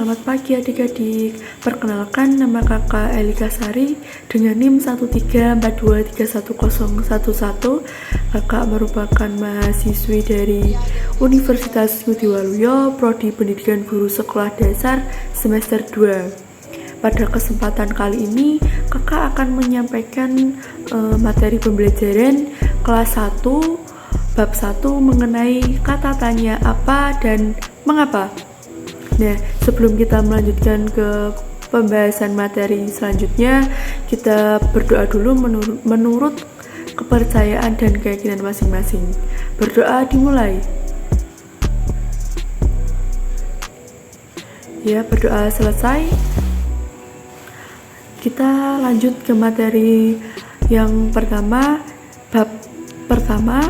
selamat pagi adik-adik. Perkenalkan, nama kakak Elika Sari dengan NIM 134231011. Kakak merupakan mahasiswi dari Universitas Ngudi Waluyo, Prodi Pendidikan Guru Sekolah Dasar semester 2. Pada kesempatan kali ini, kakak akan menyampaikan materi pembelajaran kelas 1, bab 1 mengenai kata tanya apa dan mengapa. Nah, sebelum kita melanjutkan ke pembahasan materi selanjutnya, kita berdoa dulu menurut kepercayaan dan keyakinan masing-masing. Berdoa dimulai. Ya, berdoa selesai. Kita lanjut ke materi yang pertama, bab pertama,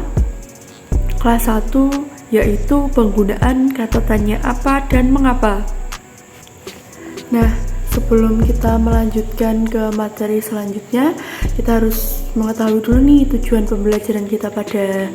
kelas 1, yaitu penggunaan kata tanya apa dan mengapa. Nah, sebelum kita melanjutkan ke materi selanjutnya, kita harus mengetahui dulu nih tujuan pembelajaran kita pada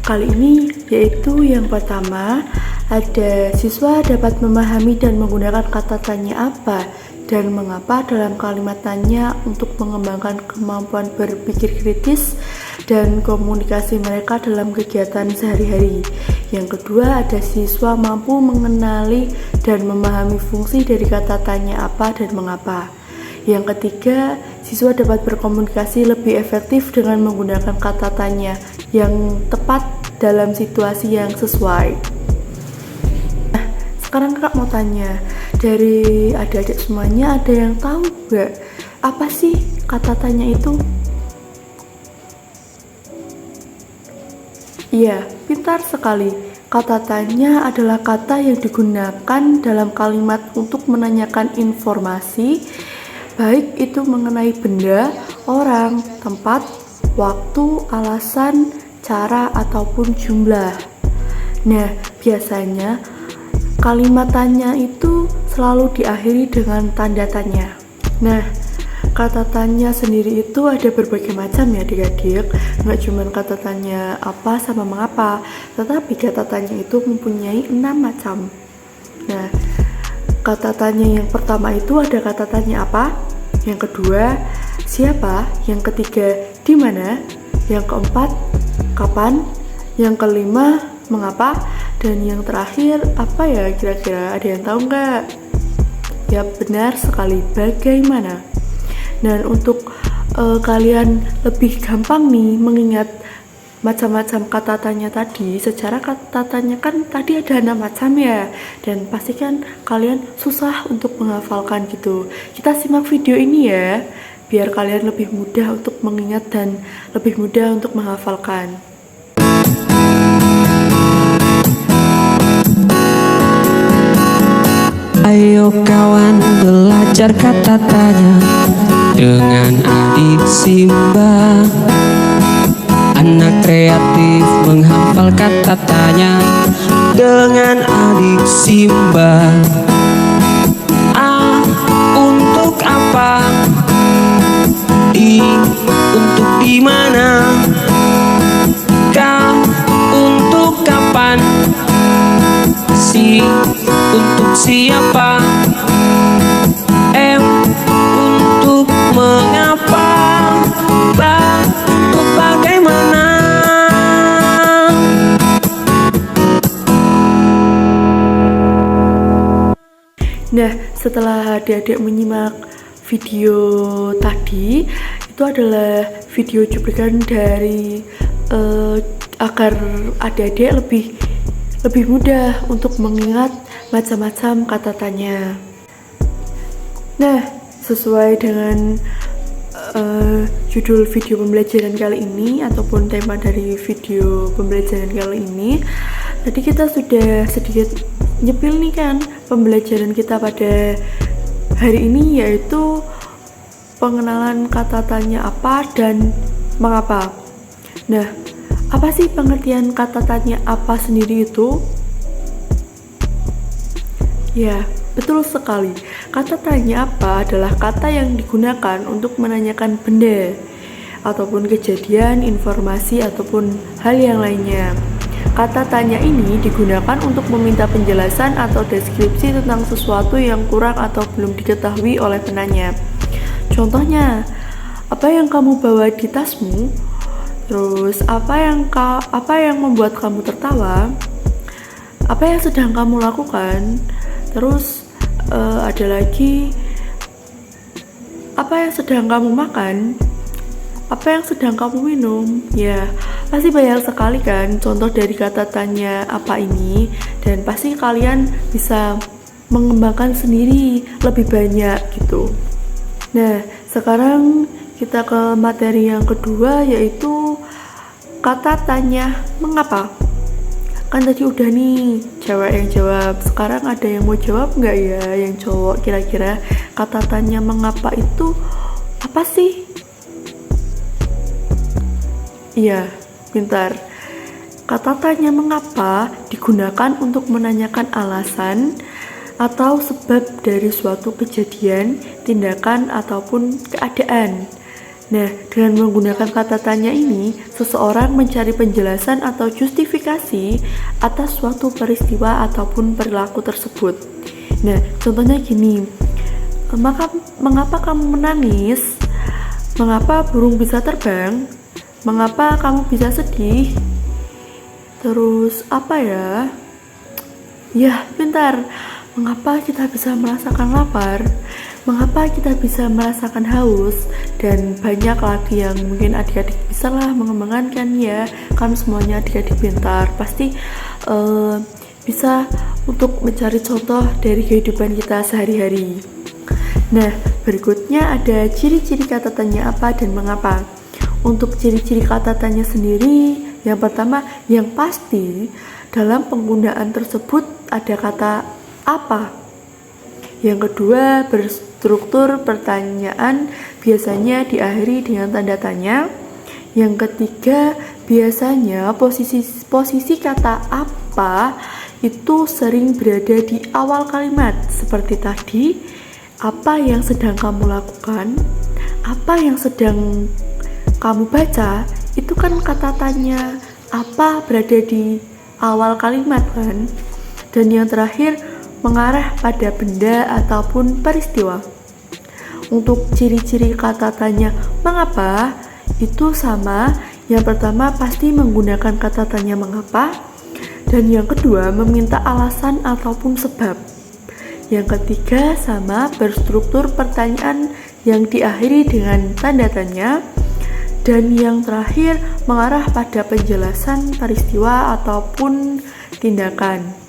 kali ini, yaitu yang pertama, ada siswa dapat memahami dan menggunakan kata tanya apa dan mengapa dalam kalimat tanya untuk mengembangkan kemampuan berpikir kritis dan komunikasi mereka dalam kegiatan sehari-hari. Yang kedua, ada siswa mampu mengenali dan memahami fungsi dari kata tanya apa dan mengapa. Yang ketiga, siswa dapat berkomunikasi lebih efektif dengan menggunakan kata tanya yang tepat dalam situasi yang sesuai. Nah, sekarang kakak mau tanya, dari adik-adik semuanya ada yang tahu gak apa sih kata tanya itu? Iya, pintar sekali. Kata tanya adalah kata yang digunakan dalam kalimat untuk menanyakan informasi, baik itu mengenai benda, orang, tempat, waktu, alasan, cara, ataupun jumlah. Nah, biasanya kalimat tanya itu selalu diakhiri dengan tanda tanya. Nah, kata tanya sendiri itu ada berbagai macam ya adik-adik. Nggak cuma kata tanya apa sama mengapa, tetapi kata tanya itu mempunyai 6 macam. Nah, kata tanya yang pertama itu ada kata tanya apa, yang kedua siapa, yang ketiga di mana, yang keempat kapan, yang kelima mengapa, dan yang terakhir apa ya kira-kira, ada yang tahu nggak? Ya benar sekali, bagaimana. Dan untuk kalian lebih gampang nih mengingat macam-macam kata tanya tadi, secara kata tanya kan tadi ada 6 macam ya, dan pastikan kalian susah untuk menghafalkan gitu. Kita simak video ini ya, biar kalian lebih mudah untuk mengingat dan lebih mudah untuk menghafalkan. Ayo kawan belajar kata tanya dengan adik Simba. Anak kreatif menghafal kata tanya dengan adik Simba. A untuk apa? I untuk di mana? K untuk kapan? Si untuk siapa? M untuk mengapa? Ba untuk bagaimana? Nah, setelah adik-adik menyimak video tadi, itu adalah video cuplikan dari agar adik-adik lebih mudah untuk mengingat macam-macam kata tanya. Nah, sesuai dengan judul video pembelajaran kali ini ataupun tema dari video pembelajaran kali ini, tadi kita sudah sedikit nyepil nih kan pembelajaran kita pada hari ini, yaitu pengenalan kata tanya apa dan mengapa. Nah, apa sih pengertian kata tanya apa sendiri itu? Ya, betul sekali. Kata tanya apa adalah kata yang digunakan untuk menanyakan benda ataupun kejadian, informasi, ataupun hal yang lainnya. Kata tanya ini digunakan untuk meminta penjelasan atau deskripsi tentang sesuatu yang kurang atau belum diketahui oleh penanya. Contohnya, apa yang kamu bawa di tasmu? Terus, apa yang membuat kamu tertawa? Apa yang sedang kamu lakukan? Terus, ada lagi, apa yang sedang kamu makan? Apa yang sedang kamu minum? Ya, pasti banyak sekali kan contoh dari kata tanya apa ini, dan pasti kalian bisa mengembangkan sendiri lebih banyak gitu. Nah, sekarang kita ke materi yang kedua, yaitu kata tanya mengapa. Kan tadi udah nih cewek yang jawab, sekarang ada yang mau jawab nggak ya yang cowok? Kira-kira kata tanya mengapa itu apa sih? Iya, pintar. Kata tanya mengapa digunakan untuk menanyakan alasan atau sebab dari suatu kejadian, tindakan, ataupun keadaan. Nah, dengan menggunakan kata tanya ini, seseorang mencari penjelasan atau justifikasi atas suatu peristiwa ataupun perilaku tersebut. Nah, contohnya gini, mengapa kamu menangis? Mengapa burung bisa terbang? Mengapa kamu bisa sedih? Terus apa ya? Ya, pintar. Mengapa kita bisa merasakan lapar? Mengapa kita bisa merasakan haus? Dan banyak lagi yang mungkin adik-adik bisa lah mengembangkan kan ya. Kan semuanya adik-adik pintar, pasti bisa untuk mencari contoh dari kehidupan kita sehari-hari. Nah, berikutnya ada ciri-ciri kata tanya apa dan mengapa. Untuk ciri-ciri kata tanya sendiri, yang pertama, yang pasti dalam penggunaan tersebut ada kata apa. Yang kedua, berstruktur pertanyaan biasanya diakhiri dengan tanda tanya. Yang ketiga, biasanya posisi kata apa itu sering berada di awal kalimat, seperti tadi, apa yang sedang kamu lakukan, apa yang sedang kamu baca, itu kan kata tanya apa berada di awal kalimat kan. Dan yang terakhir, mengarah pada benda ataupun peristiwa. Untuk ciri-ciri kata tanya mengapa itu sama. Yang pertama pasti menggunakan kata tanya mengapa, dan yang kedua meminta alasan ataupun sebab. Yang ketiga sama, berstruktur pertanyaan yang diakhiri dengan tanda tanya. Dan yang terakhir, mengarah pada penjelasan peristiwa ataupun tindakan.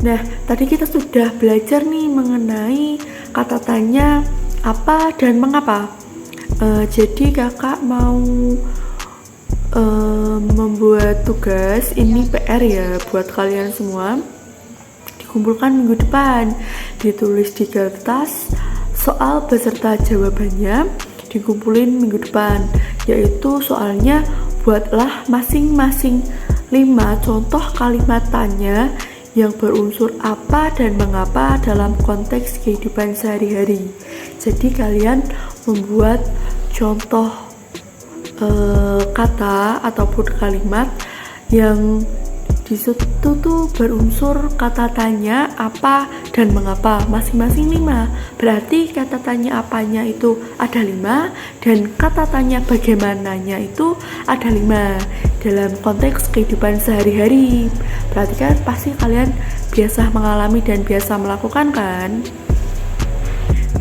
Nah, tadi kita sudah belajar nih mengenai kata tanya apa dan mengapa. Jadi kakak mau membuat tugas ini PR ya buat kalian semua. Dikumpulkan minggu depan, ditulis di kertas soal beserta jawabannya, dikumpulin minggu depan, yaitu soalnya buatlah masing-masing 5 contoh kalimat tanya yang berunsur apa dan mengapa dalam konteks kehidupan sehari-hari. Jadi kalian membuat contoh kata ataupun kalimat yang di situ tuh berunsur kata tanya apa dan mengapa masing-masing 5. Berarti kata tanya apanya itu ada 5 dan kata tanya bagaimananya itu ada 5 dalam konteks kehidupan sehari-hari. Berarti kan pasti kalian biasa mengalami dan biasa melakukan kan?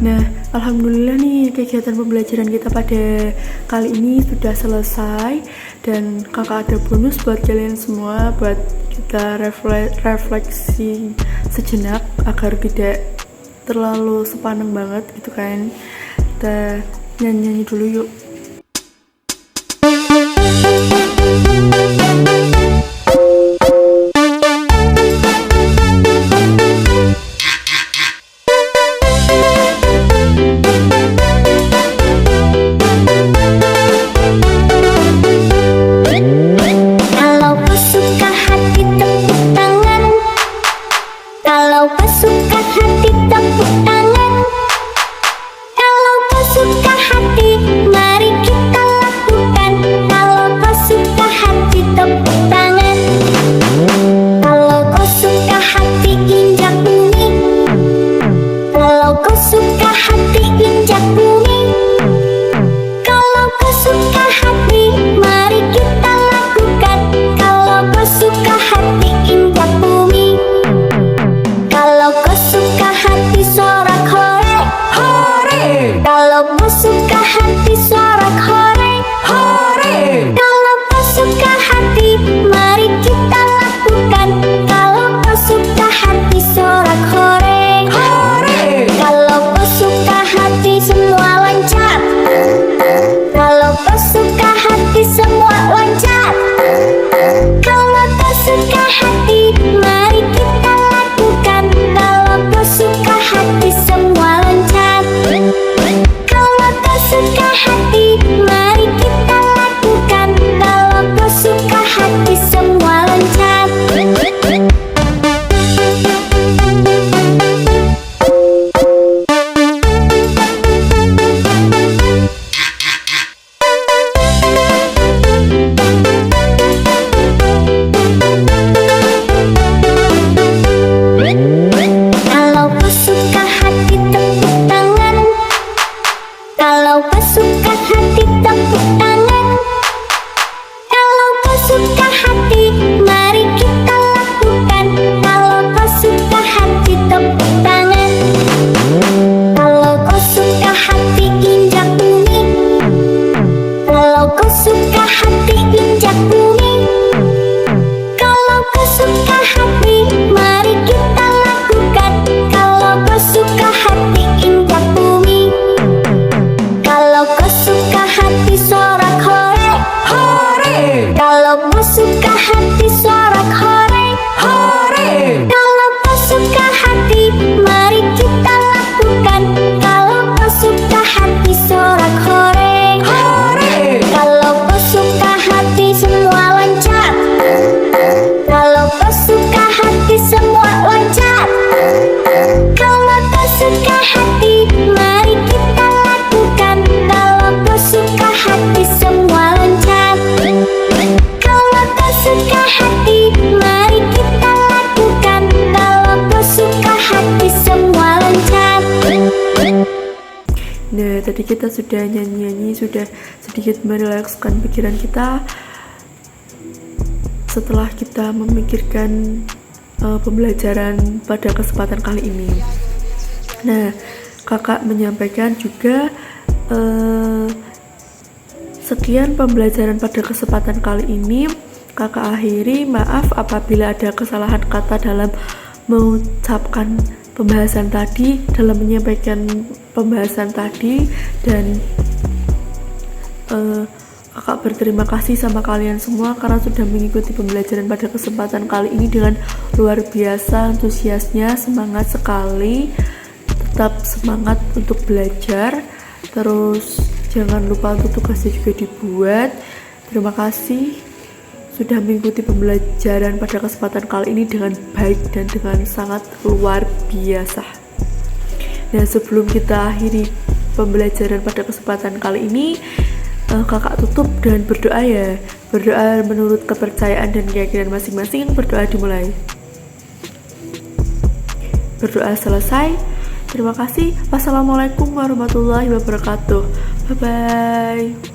Nah, alhamdulillah nih kegiatan pembelajaran kita pada kali ini sudah selesai dan kakak ada bonus buat kalian semua buat kita refleksi sejenak agar tidak terlalu sepaneng banget gitu kan. Kita nyanyi dulu yuk. Nah, tadi kita sudah nyanyi-nyanyi, sudah sedikit merilekskan pikiran kita setelah kita memikirkan pembelajaran pada kesempatan kali ini. Nah, kakak menyampaikan juga sekian pembelajaran pada kesempatan kali ini. Kakak akhiri, maaf apabila ada kesalahan kata dalam mengucapkan pembahasan tadi, dalam menyampaikan pembahasan tadi, dan kakak berterima kasih sama kalian semua karena sudah mengikuti pembelajaran pada kesempatan kali ini dengan luar biasa antusiasnya, semangat sekali, tetap semangat untuk belajar, terus Jangan lupa untuk tugasnya juga dibuat. Terima kasih sudah mengikuti pembelajaran pada kesempatan kali ini dengan baik dan dengan sangat luar biasa. Dan sebelum kita akhiri pembelajaran pada kesempatan kali ini, kakak tutup dengan berdoa ya. Berdoa menurut kepercayaan dan keyakinan masing-masing. Berdoa dimulai. Berdoa selesai. Terima kasih. Wassalamualaikum warahmatullahi wabarakatuh. Bye bye.